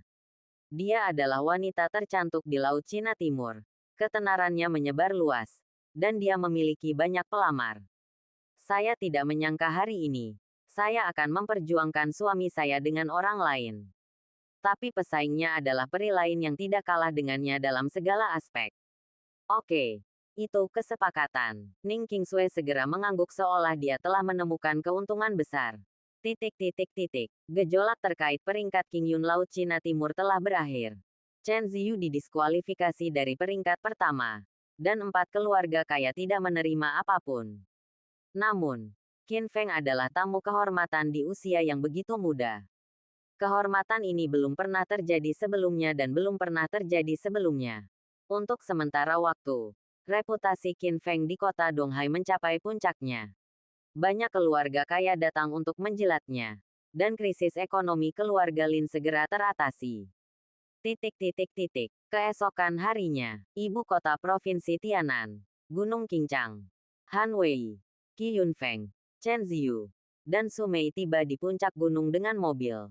Dia adalah wanita tercantik di Laut Cina Timur. Ketenarannya menyebar luas. Dan dia memiliki banyak pelamar. Saya tidak menyangka hari ini, saya akan memperjuangkan suami saya dengan orang lain. Tapi pesaingnya adalah peri lain yang tidak kalah dengannya dalam segala aspek. Oke, itu kesepakatan. Ning Qingsui segera mengangguk seolah dia telah menemukan keuntungan besar. Gejolak terkait peringkat Qingyun Laut Cina Timur telah berakhir. Chen Ziyu didiskualifikasi dari peringkat pertama. Dan 4 keluarga kaya tidak menerima apapun. Namun, Qin Feng adalah tamu kehormatan di usia yang begitu muda. Kehormatan ini belum pernah terjadi sebelumnya dan belum pernah terjadi sebelumnya. Untuk sementara waktu, reputasi Qin Feng di kota Donghai mencapai puncaknya. Banyak keluarga kaya datang untuk menjilatnya. Dan krisis ekonomi keluarga Lin segera teratasi. Keesokan harinya, ibu kota provinsi Tianan, Gunung Qincang, Han Wei, Qi Yunfeng, Chen Ziyu, dan Su Mei tiba di puncak gunung dengan mobil.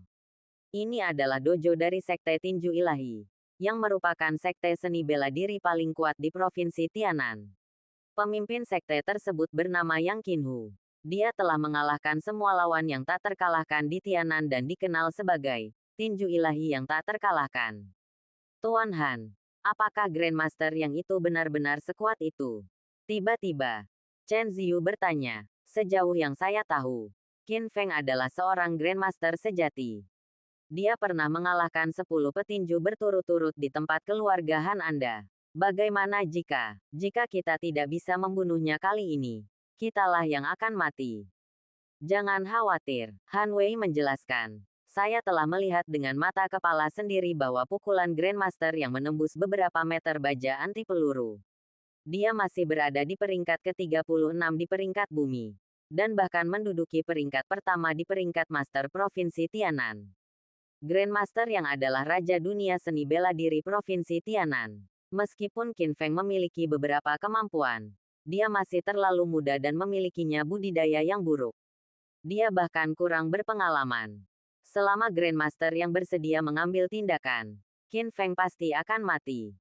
Ini adalah dojo dari Sekte Tinju Ilahi, yang merupakan sekte seni bela diri paling kuat di provinsi Tianan. Pemimpin sekte tersebut bernama Yang Qinhu. Dia telah mengalahkan semua lawan yang tak terkalahkan di Tianan dan dikenal sebagai tinju ilahi yang tak terkalahkan. Tuan Han, apakah Grandmaster yang itu benar-benar sekuat itu? Tiba-tiba, Chen Ziyu bertanya. Sejauh yang saya tahu, Qin Feng adalah seorang Grandmaster sejati. Dia pernah mengalahkan 10 petinju berturut-turut di tempat keluarga Han Anda. Bagaimana jika kita tidak bisa membunuhnya kali ini? Kitalah yang akan mati. Jangan khawatir, Han Wei menjelaskan. Saya telah melihat dengan mata kepala sendiri bahwa pukulan Grandmaster yang menembus beberapa meter baja anti peluru. Dia masih berada di peringkat ke-36 di peringkat bumi. Dan bahkan menduduki peringkat pertama di peringkat Master Provinsi Tianan. Grandmaster yang adalah Raja Dunia Seni Bela Diri Provinsi Tianan. Meskipun Qin Feng memiliki beberapa kemampuan, dia masih terlalu muda dan memilikinya budidaya yang buruk. Dia bahkan kurang berpengalaman. Selama Grandmaster yang bersedia mengambil tindakan, Qin Feng pasti akan mati.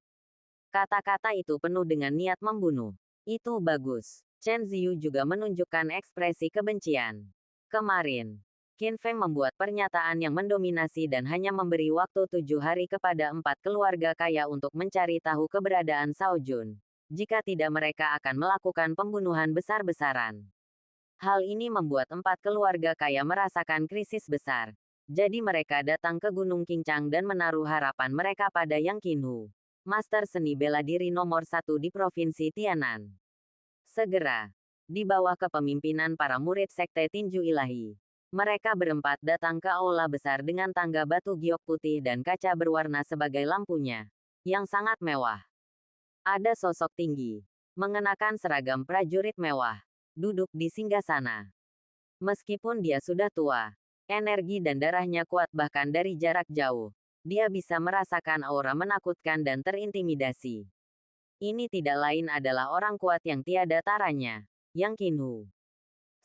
Kata-kata itu penuh dengan niat membunuh. Itu bagus. Chen Ziyu juga menunjukkan ekspresi kebencian. Kemarin, Qin Feng membuat pernyataan yang mendominasi dan hanya memberi waktu 7 hari kepada 4 keluarga kaya untuk mencari tahu keberadaan Shao Jun. Jika tidak mereka akan melakukan pembunuhan besar-besaran. Hal ini membuat 4 keluarga kaya merasakan krisis besar. Jadi mereka datang ke Gunung Qincang dan menaruh harapan mereka pada Yang Qinhu, master seni bela diri nomor 1 di Provinsi Tianan. Segera, di bawah kepemimpinan para murid Sekte Tinju Ilahi, mereka berempat datang ke aula besar dengan tangga batu giok putih dan kaca berwarna sebagai lampunya, yang sangat mewah. Ada sosok tinggi, mengenakan seragam prajurit mewah, duduk di singgasana. Meskipun dia sudah tua, energi dan darahnya kuat bahkan dari jarak jauh, dia bisa merasakan aura menakutkan dan terintimidasi. Ini tidak lain adalah orang kuat yang tiada taranya, Yang Qinhu.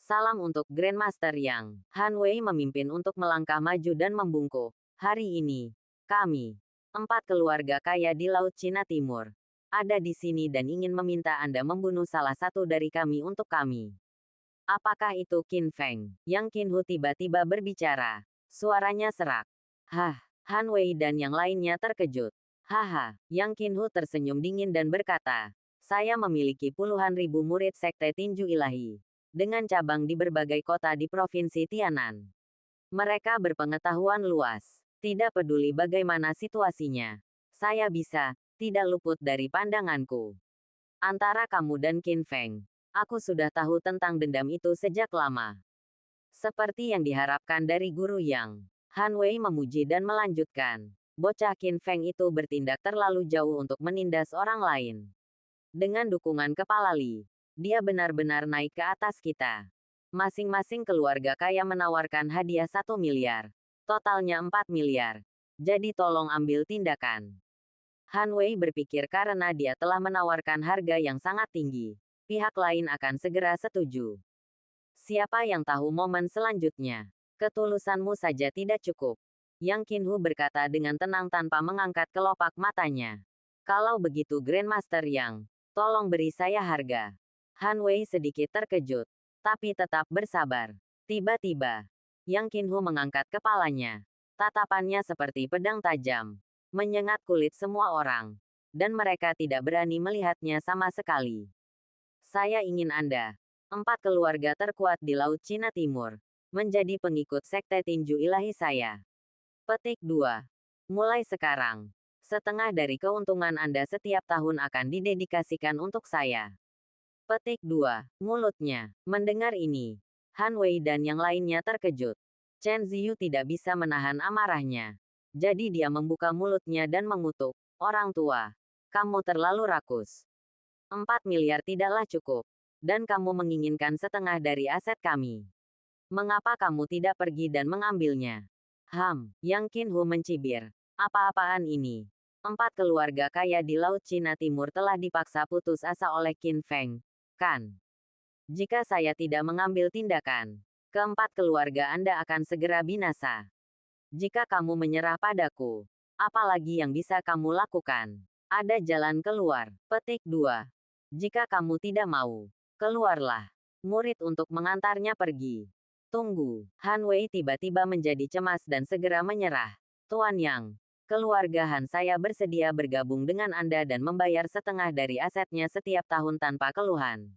Salam untuk Grandmaster Yang. Han Wei memimpin untuk melangkah maju dan membungkuk. Hari ini, kami, 4 keluarga kaya di Laut Cina Timur, ada di sini dan ingin meminta Anda membunuh salah satu dari kami untuk kami. Apakah itu Qin Feng? Yang Qinhu tiba-tiba berbicara. Suaranya serak. Hah, Han Wei dan yang lainnya terkejut. Haha, Yang Qinhu tersenyum dingin dan berkata, saya memiliki puluhan ribu murid Sekte Tinju Ilahi, dengan cabang di berbagai kota di Provinsi Tianan. Mereka berpengetahuan luas. Tidak peduli bagaimana situasinya. Saya bisa, tidak luput dari pandanganku. Antara kamu dan Qin Feng, aku sudah tahu tentang dendam itu sejak lama. Seperti yang diharapkan dari guru Yang, Han Wei memuji dan melanjutkan. Bocah Qin Feng itu bertindak terlalu jauh untuk menindas orang lain. Dengan dukungan kepala Li, dia benar-benar naik ke atas kita. Masing-masing keluarga kaya menawarkan hadiah 1 miliar. Totalnya 4 miliar. Jadi tolong ambil tindakan. Han Wei berpikir karena dia telah menawarkan harga yang sangat tinggi, pihak lain akan segera setuju. Siapa yang tahu momen selanjutnya? Ketulusanmu saja tidak cukup. Yang Qinhu berkata dengan tenang tanpa mengangkat kelopak matanya. Kalau begitu Grandmaster Yang, tolong beri saya harga. Han Wei sedikit terkejut, tapi tetap bersabar. Tiba-tiba, Yang Qinhu mengangkat kepalanya. Tatapannya seperti pedang tajam, menyengat kulit semua orang, dan mereka tidak berani melihatnya sama sekali. Saya ingin Anda, 4 keluarga terkuat di Laut Cina Timur, menjadi pengikut Sekte Tinju Ilahi saya. Petik 2. Mulai sekarang, setengah dari keuntungan Anda setiap tahun akan didedikasikan untuk saya. Petik 2. Mulutnya. Mendengar ini, Han Wei dan yang lainnya terkejut. Chen Ziyu tidak bisa menahan amarahnya. Jadi dia membuka mulutnya dan mengutuk. Orang tua, kamu terlalu rakus. 4 miliar tidaklah cukup. Dan kamu menginginkan setengah dari aset kami. Mengapa kamu tidak pergi dan mengambilnya? Yang Qinhu mencibir. Apa-apaan ini? 4 keluarga kaya di Laut Cina Timur telah dipaksa putus asa oleh Qin Feng, kan? Jika saya tidak mengambil tindakan, keempat keluarga Anda akan segera binasa. Jika kamu menyerah padaku, apalagi yang bisa kamu lakukan? Ada jalan keluar. Petik 2. Jika kamu tidak mau, keluarlah. Murid untuk mengantarnya pergi. Tunggu. Han Wei tiba-tiba menjadi cemas dan segera menyerah. Tuan Yang, keluarga Han saya bersedia bergabung dengan Anda dan membayar setengah dari asetnya setiap tahun tanpa keluhan.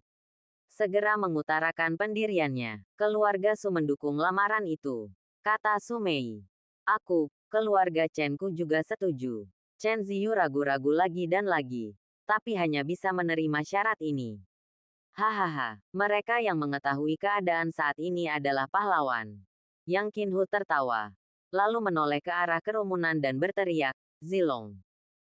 Segera mengutarakan pendiriannya. Keluarga Su mendukung lamaran itu, kata Su Mei. Aku, keluarga Chen-ku juga setuju. Chen Ziyu ragu-ragu lagi dan lagi, tapi hanya bisa menerima syarat ini. Hahaha, mereka yang mengetahui keadaan saat ini adalah pahlawan. Yang Qinhu tertawa, lalu menoleh ke arah kerumunan dan berteriak, Zilong.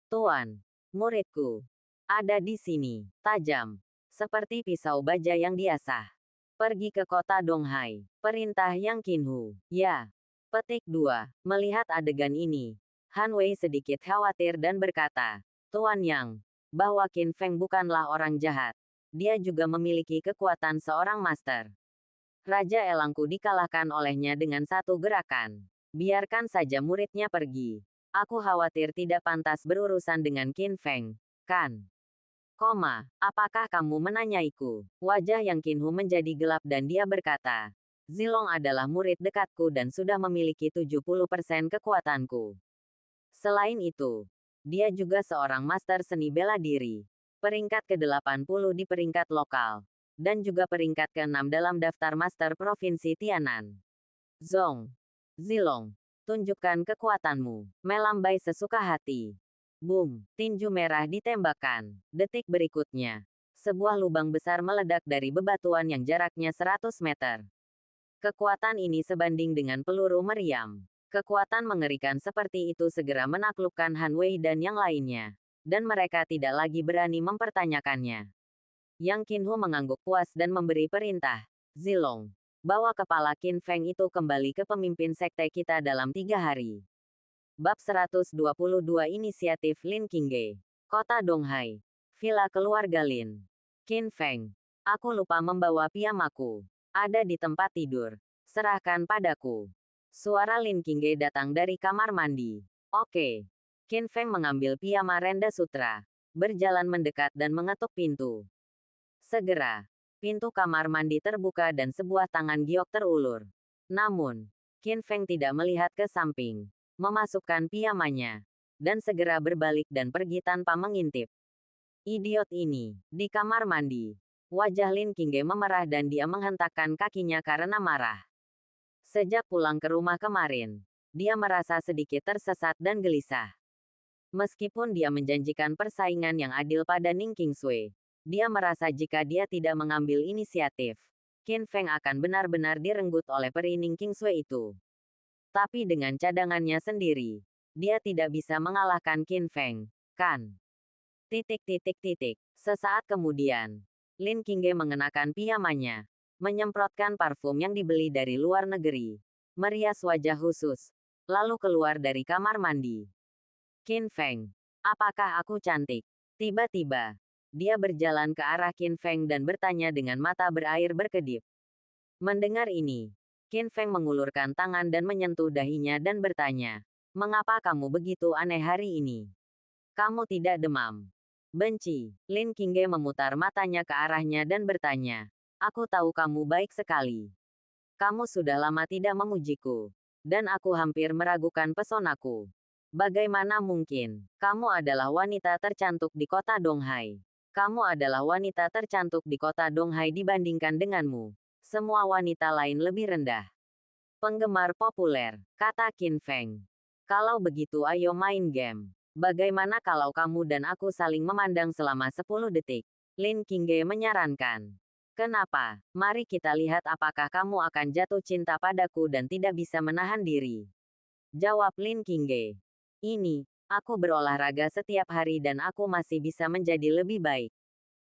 Tuan, muridku, ada di sini, tajam, seperti pisau baja yang diasah. Pergi ke kota Donghai, perintah Yang Qinhu. Ya. Petik 2. Melihat adegan ini, Han Wei sedikit khawatir dan berkata, Tuan Yang, bahwa Qin Feng bukanlah orang jahat. Dia juga memiliki kekuatan seorang master. Raja Elangku dikalahkan olehnya dengan satu gerakan. Biarkan saja muridnya pergi. Aku khawatir tidak pantas berurusan dengan Qin Feng, kan? Apakah kamu menanyaiku? Wajah Yang Qinhu menjadi gelap dan dia berkata, Zilong adalah murid dekatku dan sudah memiliki 70% kekuatanku. Selain itu, dia juga seorang master seni bela diri. Peringkat ke-80 di peringkat lokal. Dan juga peringkat ke-6 dalam daftar master Provinsi Tianan. Zilong, tunjukkan kekuatanmu. Melambai sesuka hati. Boom, tinju merah ditembakkan. Detik berikutnya, sebuah lubang besar meledak dari bebatuan yang jaraknya 100 meter. Kekuatan ini sebanding dengan peluru meriam. Kekuatan mengerikan seperti itu segera menaklukkan Han Wei dan yang lainnya. Dan mereka tidak lagi berani mempertanyakannya. Yang Qinhu mengangguk puas dan memberi perintah. Zilong, bawa kepala Qin Feng itu kembali ke pemimpin sekte kita dalam 3 hari. Bab 122 Inisiatif Lin Qingge. Kota Donghai. Villa keluarga Lin. Qin Feng. Aku lupa membawa piyamaku. Ada di tempat tidur. Serahkan padaku. Suara Lin Qingge datang dari kamar mandi. Oke. Qin Feng mengambil piyama Renda Sutra. Berjalan mendekat dan mengetuk pintu. Segera, pintu kamar mandi terbuka dan sebuah tangan giok terulur. Namun, Qin Feng tidak melihat ke samping. Memasukkan piyamanya. Dan segera berbalik dan pergi tanpa mengintip. Idiot ini, di kamar mandi. Wajah Lin Qingge memerah dan dia menghentakkan kakinya karena marah. Sejak pulang ke rumah kemarin, dia merasa sedikit tersesat dan gelisah. Meskipun dia menjanjikan persaingan yang adil pada Ning Qingsui, dia merasa jika dia tidak mengambil inisiatif, Qin Feng akan benar-benar direnggut oleh peri Ning Qingsui itu. Tapi dengan cadangannya sendiri, dia tidak bisa mengalahkan Qin Feng, kan? Sesaat kemudian, Lin Qingge mengenakan piyamanya, menyemprotkan parfum yang dibeli dari luar negeri, merias wajah khusus, lalu keluar dari kamar mandi. Qin Feng, apakah aku cantik? Tiba-tiba, dia berjalan ke arah Qin Feng dan bertanya dengan mata berair berkedip. Mendengar ini, Qin Feng mengulurkan tangan dan menyentuh dahinya dan bertanya, mengapa kamu begitu aneh hari ini? Kamu tidak demam? Benci. Lin Qingge memutar matanya ke arahnya dan bertanya, aku tahu kamu baik sekali. Kamu sudah lama tidak memujiku. Dan aku hampir meragukan pesonaku. Bagaimana mungkin? Kamu adalah wanita tercantik di kota Donghai. Kamu adalah wanita tercantik di kota Donghai dibandingkan denganmu. Semua wanita lain lebih rendah. Penggemar populer, kata Qin Feng. Kalau begitu ayo main game. Bagaimana kalau kamu dan aku saling memandang selama 10 detik? Lin Qingge menyarankan. Kenapa? Mari kita lihat apakah kamu akan jatuh cinta padaku dan tidak bisa menahan diri. Jawab Lin Qingge. Ini, aku berolahraga setiap hari dan aku masih bisa menjadi lebih baik.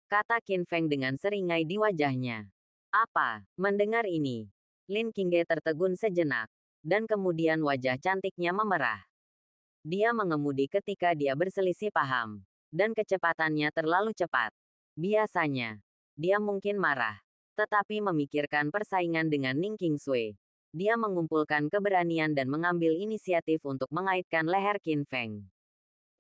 Kata Qin Feng dengan seringai di wajahnya. Apa? Mendengar ini, Lin Qingge tertegun sejenak. Dan kemudian wajah cantiknya memerah. Dia mengemudi ketika dia berselisih paham. Dan kecepatannya terlalu cepat. Biasanya, dia mungkin marah. Tetapi memikirkan persaingan dengan Ning Qingsui. Dia mengumpulkan keberanian dan mengambil inisiatif untuk mengaitkan leher Qin Feng.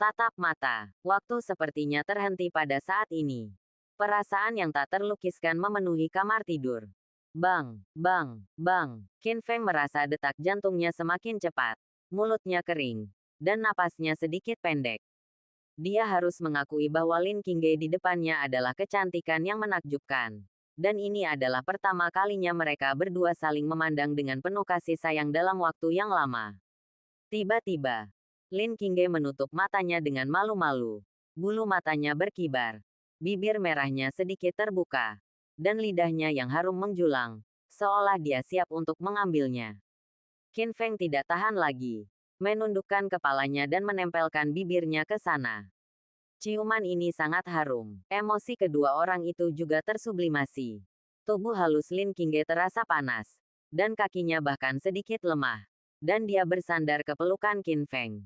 Tatap mata, waktu sepertinya terhenti pada saat ini. Perasaan yang tak terlukiskan memenuhi kamar tidur. Bang, bang, bang. Qin Feng merasa detak jantungnya semakin cepat. Mulutnya kering. Dan napasnya sedikit pendek. Dia harus mengakui bahwa Lin Qingge di depannya adalah kecantikan yang menakjubkan. Dan ini adalah pertama kalinya mereka berdua saling memandang dengan penuh kasih sayang dalam waktu yang lama. Tiba-tiba, Lin Qingge menutup matanya dengan malu-malu. Bulu matanya berkibar. Bibir merahnya sedikit terbuka. Dan lidahnya yang harum menjulang. Seolah dia siap untuk mengambilnya. Qin Feng tidak tahan lagi. Menundukkan kepalanya dan menempelkan bibirnya ke sana. Ciuman ini sangat harum. Emosi kedua orang itu juga tersublimasi. Tubuh halus Lin Qingge terasa panas. Dan kakinya bahkan sedikit lemah. Dan dia bersandar ke pelukan Qin Feng.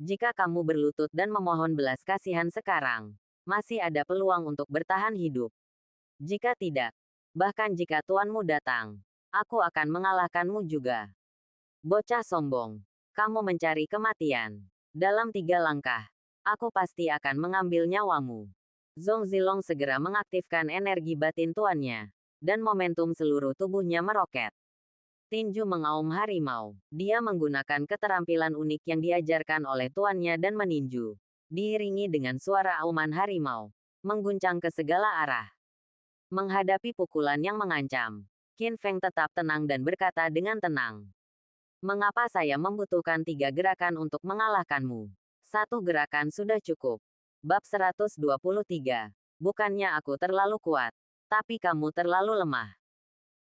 Jika kamu berlutut dan memohon belas kasihan sekarang, masih ada peluang untuk bertahan hidup. Jika tidak, bahkan jika tuanmu datang, aku akan mengalahkanmu juga. Bocah sombong, kamu mencari kematian. Dalam 3 langkah, aku pasti akan mengambil nyawamu. Zhong Zilong segera mengaktifkan energi batin tuannya, dan momentum seluruh tubuhnya meroket. Tinju mengaum harimau. Dia menggunakan keterampilan unik yang diajarkan oleh tuannya dan meninju, diiringi dengan suara auman harimau, mengguncang ke segala arah. Menghadapi pukulan yang mengancam, Qin Feng tetap tenang dan berkata dengan tenang. Mengapa saya membutuhkan 3 gerakan untuk mengalahkanmu? 1 gerakan sudah cukup. Bab 123. Bukannya aku terlalu kuat, tapi kamu terlalu lemah.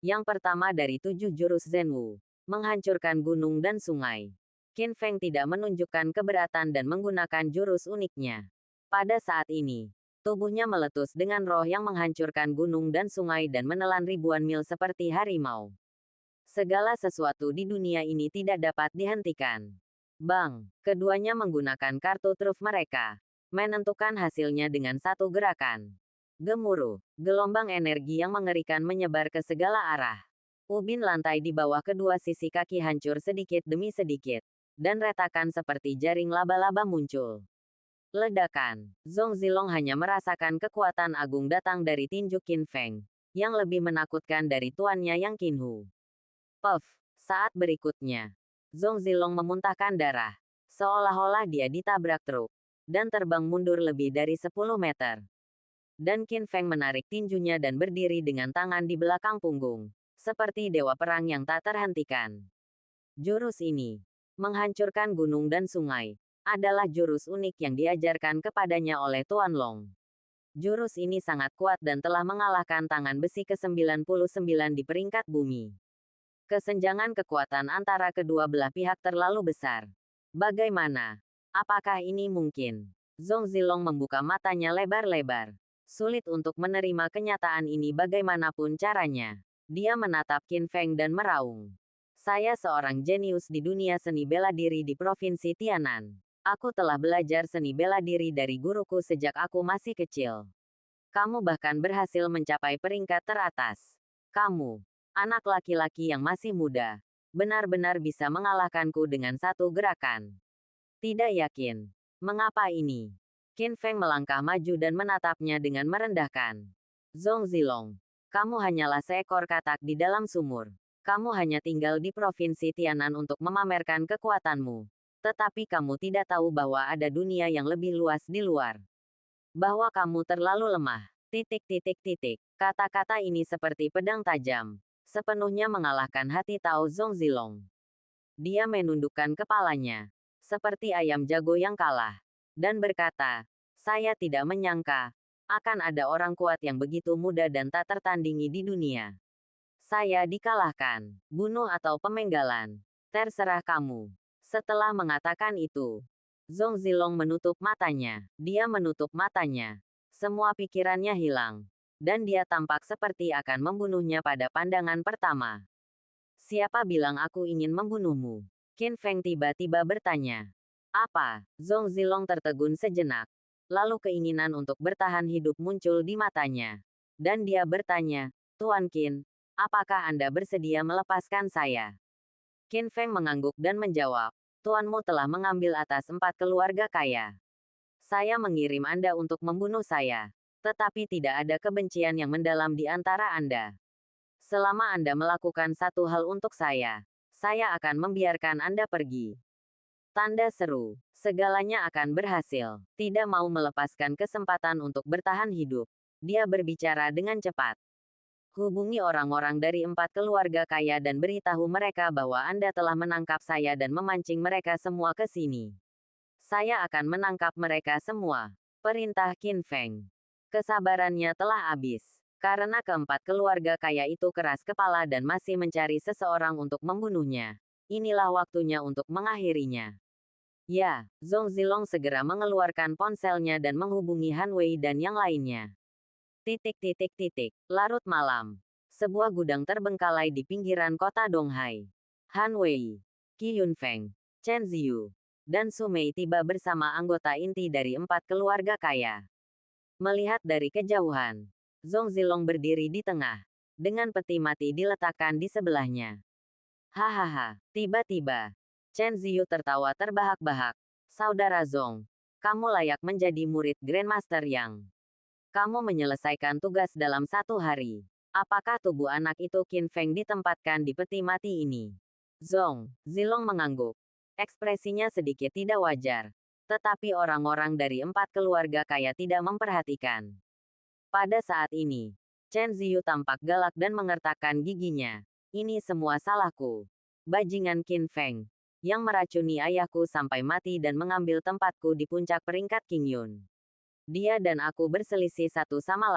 Yang pertama dari 7 jurus Zenwu, menghancurkan gunung dan sungai. Qin Feng tidak menunjukkan keberatan dan menggunakan jurus uniknya. Pada saat ini, tubuhnya meletus dengan roh yang menghancurkan gunung dan sungai dan menelan ribuan mil seperti harimau. Segala sesuatu di dunia ini tidak dapat dihentikan. Bang, keduanya menggunakan kartu truf mereka, menentukan hasilnya dengan 1 gerakan. Gemuruh, gelombang energi yang mengerikan menyebar ke segala arah. Ubin lantai di bawah kedua sisi kaki hancur sedikit demi sedikit, dan retakan seperti jaring laba-laba muncul. Ledakan, Zhong Zilong hanya merasakan kekuatan agung datang dari tinju Qin Feng, yang lebih menakutkan dari tuannya yang Qinhu. Puff, saat berikutnya, Zhong Zilong memuntahkan darah, seolah-olah dia ditabrak truk, dan terbang mundur lebih dari 10 meter. Dan Qin Feng menarik tinjunya dan berdiri dengan tangan di belakang punggung, seperti dewa perang yang tak terhentikan. Jurus ini, menghancurkan gunung dan sungai, adalah jurus unik yang diajarkan kepadanya oleh Tuan Long. Jurus ini sangat kuat dan telah mengalahkan tangan besi ke-99 di peringkat bumi. Kesenjangan kekuatan antara kedua belah pihak terlalu besar. Bagaimana? Apakah ini mungkin? Zhong Zilong membuka matanya lebar-lebar. Sulit untuk menerima kenyataan ini bagaimanapun caranya. Dia menatap Qin Feng dan meraung. Saya seorang jenius di dunia seni bela diri di Provinsi Tianan. Aku telah belajar seni bela diri dari guruku sejak aku masih kecil. Kamu bahkan berhasil mencapai peringkat teratas. Kamu, anak laki-laki yang masih muda, benar-benar bisa mengalahkanku dengan 1 gerakan. Tidak yakin. Mengapa ini? Qin Feng melangkah maju dan menatapnya dengan merendahkan. Zhong Zilong, kamu hanyalah seekor katak di dalam sumur. Kamu hanya tinggal di Provinsi Tianan untuk memamerkan kekuatanmu. Tetapi kamu tidak tahu bahwa ada dunia yang lebih luas di luar. Bahwa kamu terlalu lemah. Kata-kata ini seperti pedang tajam, sepenuhnya mengalahkan hati Tao Zhong Zilong. Dia menundukkan kepalanya, seperti ayam jago yang kalah, dan berkata, saya tidak menyangka, akan ada orang kuat yang begitu muda dan tak tertandingi di dunia. Saya dikalahkan, bunuh atau pemenggalan, terserah kamu. Setelah mengatakan itu, Zhong Zilong menutup matanya. Dia menutup matanya. Semua pikirannya hilang, dan dia tampak seperti akan membunuhnya pada pandangan pertama. Siapa bilang aku ingin membunuhmu? Qin Feng tiba-tiba bertanya. Apa? Zhong Zilong tertegun sejenak. Lalu keinginan untuk bertahan hidup muncul di matanya. Dan dia bertanya, Tuan Qin, apakah Anda bersedia melepaskan saya? Qin Feng mengangguk dan menjawab, Tuanmu telah mengambil atas 4 keluarga kaya. Saya mengirim Anda untuk membunuh saya. Tetapi tidak ada kebencian yang mendalam di antara Anda. Selama Anda melakukan satu hal untuk saya akan membiarkan Anda pergi. Tanda seru. Segalanya akan berhasil. Tidak mau melepaskan kesempatan untuk bertahan hidup. Dia berbicara dengan cepat. Hubungi orang-orang dari 4 keluarga kaya dan beritahu mereka bahwa Anda telah menangkap saya dan memancing mereka semua ke sini. Saya akan menangkap mereka semua. Perintah Qin Feng. Kesabarannya telah habis. Karena keempat keluarga kaya itu keras kepala dan masih mencari seseorang untuk membunuhnya. Inilah waktunya untuk mengakhirinya. Ya, Zhong Zilong segera mengeluarkan ponselnya dan menghubungi Han Wei dan yang lainnya. Larut malam. Sebuah gudang terbengkalai di pinggiran kota Donghai. Han Wei, Qi Yunfeng, Chen Ziyu, dan Su Mei tiba bersama anggota inti dari 4 keluarga kaya. Melihat dari kejauhan, Zhong Zilong berdiri di tengah, dengan peti mati diletakkan di sebelahnya. Hahaha, tiba-tiba, Chen Ziyu tertawa terbahak-bahak. Saudara Zhong, kamu layak menjadi murid Grandmaster Yang. Kamu menyelesaikan tugas dalam 1 hari. Apakah tubuh anak itu Qin Feng ditempatkan di peti mati ini? Zhong Zilong mengangguk. Ekspresinya sedikit tidak wajar. Tetapi orang-orang dari 4 keluarga kaya tidak memperhatikan. Pada saat ini, Chen Ziyu tampak galak dan mengertakkan giginya. Ini semua salahku. Bajingan Qin Feng, yang meracuni ayahku sampai mati dan mengambil tempatku di puncak peringkat King Yun. Dia dan aku berselisih satu sama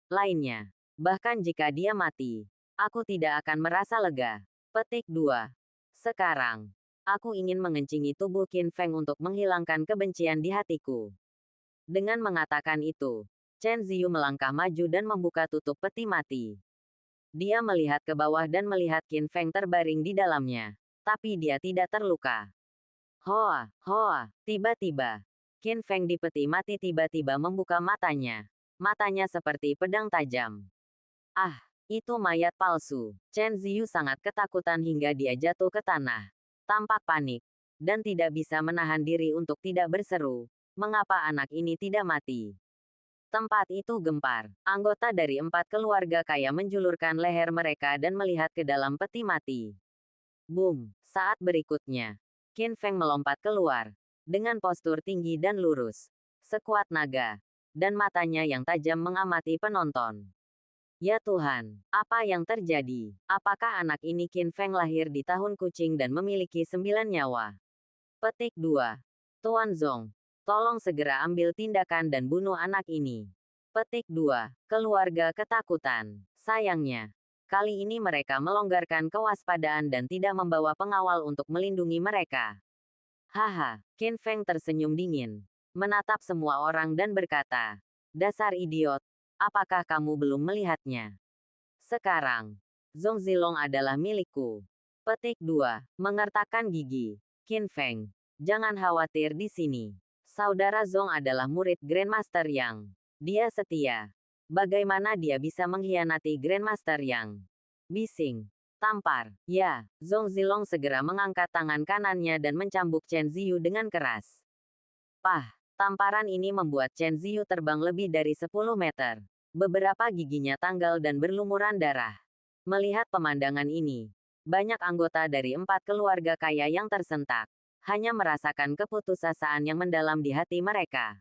lainnya. Bahkan jika dia mati, aku tidak akan merasa lega. Petik 2. Sekarang, aku ingin mengencingi tubuh Qin Feng untuk menghilangkan kebencian di hatiku. Dengan mengatakan itu, Chen Ziyu melangkah maju dan membuka tutup peti mati. Dia melihat ke bawah dan melihat Qin Feng terbaring di dalamnya. Tapi dia tidak terluka. Hoa, hoa, tiba-tiba. Qin Feng di peti mati tiba-tiba membuka matanya. Matanya seperti pedang tajam. Ah, itu mayat palsu. Chen Ziyu sangat ketakutan hingga dia jatuh ke tanah. Tampak panik. Dan tidak bisa menahan diri untuk tidak berseru. Mengapa anak ini tidak mati? Tempat itu gempar. Anggota dari 4 keluarga kaya menjulurkan leher mereka dan melihat ke dalam peti mati. Boom! Saat berikutnya, Qin Feng melompat keluar. Dengan postur tinggi dan lurus. Sekuat naga. Dan matanya yang tajam mengamati penonton. Ya Tuhan, apa yang terjadi? Apakah anak ini Qin Feng lahir di tahun kucing dan memiliki 9 nyawa? Petik 2. Tuan Zhong, tolong segera ambil tindakan dan bunuh anak ini. Petik 2. Keluarga ketakutan. Sayangnya, kali ini mereka melonggarkan kewaspadaan dan tidak membawa pengawal untuk melindungi mereka. Haha, Qin Feng tersenyum dingin. Menatap semua orang dan berkata, dasar idiot, apakah kamu belum melihatnya? Sekarang, Zhong Zilong adalah milikku. Petik 2. Mengertakkan gigi. Qin Feng, jangan khawatir di sini. Saudara Zhong adalah murid Grandmaster Yang. Dia setia. Bagaimana dia bisa mengkhianati Grandmaster Yang? Bising. Tampar. Ya, Zhong Zilong segera mengangkat tangan kanannya dan mencambuk Chen Ziyu dengan keras. Pah, tamparan ini membuat Chen Ziyu terbang lebih dari 10 meter. Beberapa giginya tanggal dan berlumuran darah. Melihat pemandangan ini, banyak anggota dari 4 keluarga kaya yang tersentak. Hanya merasakan keputusasaan yang mendalam di hati mereka.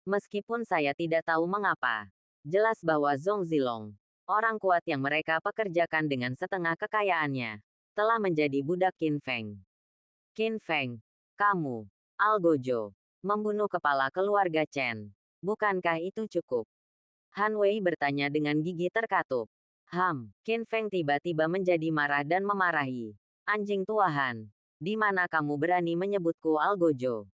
Meskipun saya tidak tahu mengapa, jelas bahwa Zhong Zilong, orang kuat yang mereka pekerjakan dengan setengah kekayaannya, telah menjadi budak Qin Feng. Qin Feng, kamu, Algojo, membunuh kepala keluarga Chen. Bukankah itu cukup? Han Wei bertanya dengan gigi terkatup. Qin Feng tiba-tiba menjadi marah dan memarahi. Anjing tua Han. Di mana kamu berani menyebutku Algojo?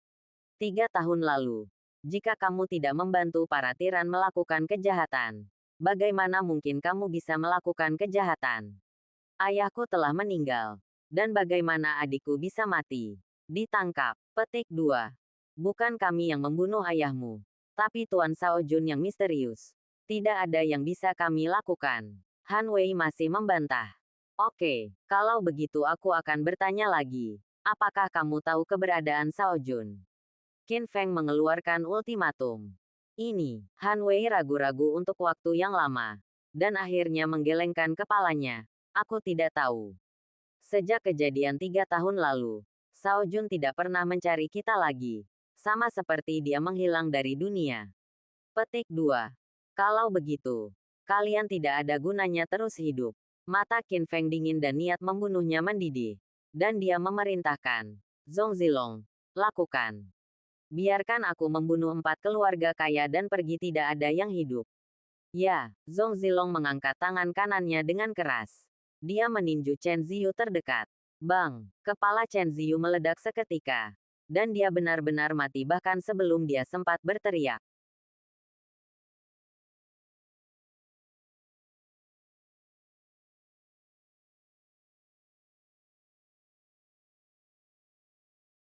3 tahun lalu, jika kamu tidak membantu para tiran melakukan kejahatan, bagaimana mungkin kamu bisa melakukan kejahatan? Ayahku telah meninggal. Dan bagaimana adikku bisa mati? Ditangkap. Petik 2. Bukan kami yang membunuh ayahmu, tapi Tuan Shao Jun yang misterius. Tidak ada yang bisa kami lakukan. Han Wei masih membantah. Oke, kalau begitu aku akan bertanya lagi. Apakah kamu tahu keberadaan Shao Jun? Qin Feng mengeluarkan ultimatum. Ini, Han Wei ragu-ragu untuk waktu yang lama. Dan akhirnya menggelengkan kepalanya. Aku tidak tahu. Sejak kejadian 3 tahun lalu, Shao Jun tidak pernah mencari kita lagi. Sama seperti dia menghilang dari dunia. Petik 2. Kalau begitu, kalian tidak ada gunanya terus hidup. Mata Qin Feng dingin dan niat membunuhnya mendidih. Dan dia memerintahkan, Zhong Zilong, lakukan. Biarkan aku membunuh 4 keluarga kaya dan pergi tidak ada yang hidup. Ya, Zhong Zilong mengangkat tangan kanannya dengan keras. Dia meninju Chen Ziyu terdekat. Bang, kepala Chen Ziyu meledak seketika. Dan dia benar-benar mati bahkan sebelum dia sempat berteriak.